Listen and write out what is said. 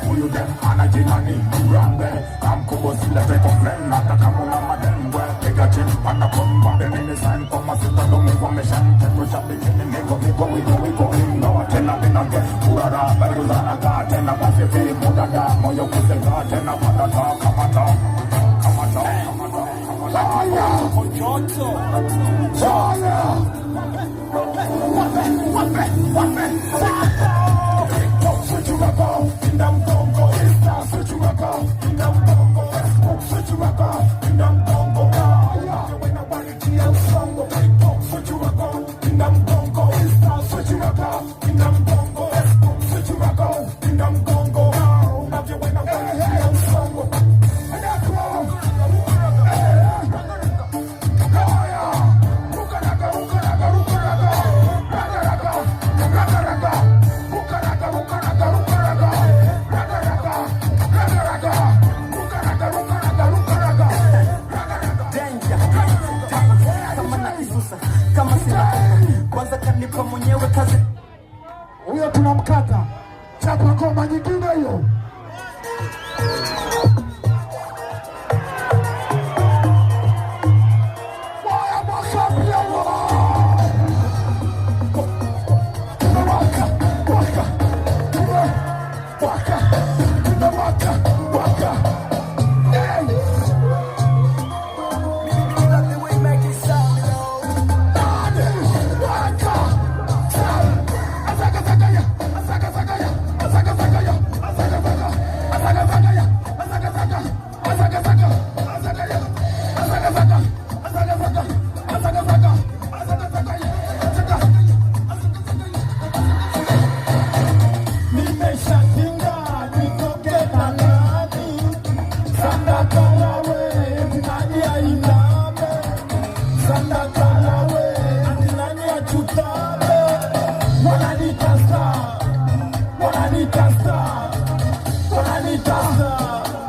Huyu dem anajinani Rambe Kamkubo sile teko flame Nata kamuna madengwe Piga chini panda kumba Bemini sign Koma sita domi kwa mission Tetu shabi kini niko Wiko inno Tena binage Urara Beru zanaga Tena pasifi Mudada Moyo kusega Tena patata Kamata Laya Ojoto Jaya Wape Switch you up out, in them Congo, switch you up out, in them Congo, switch you up out, in them Congo, when I want to hear song, switch you up out, in them Congo, switch you up out, in them Congo, switch you up out, in them Congo, now you when I want to hear song, and that's wrong. Kama sina kwanza kanipa mwenyewe kazi. Huyo tunamkata. Chapa ngoma nyingine hiyo. Wananita star.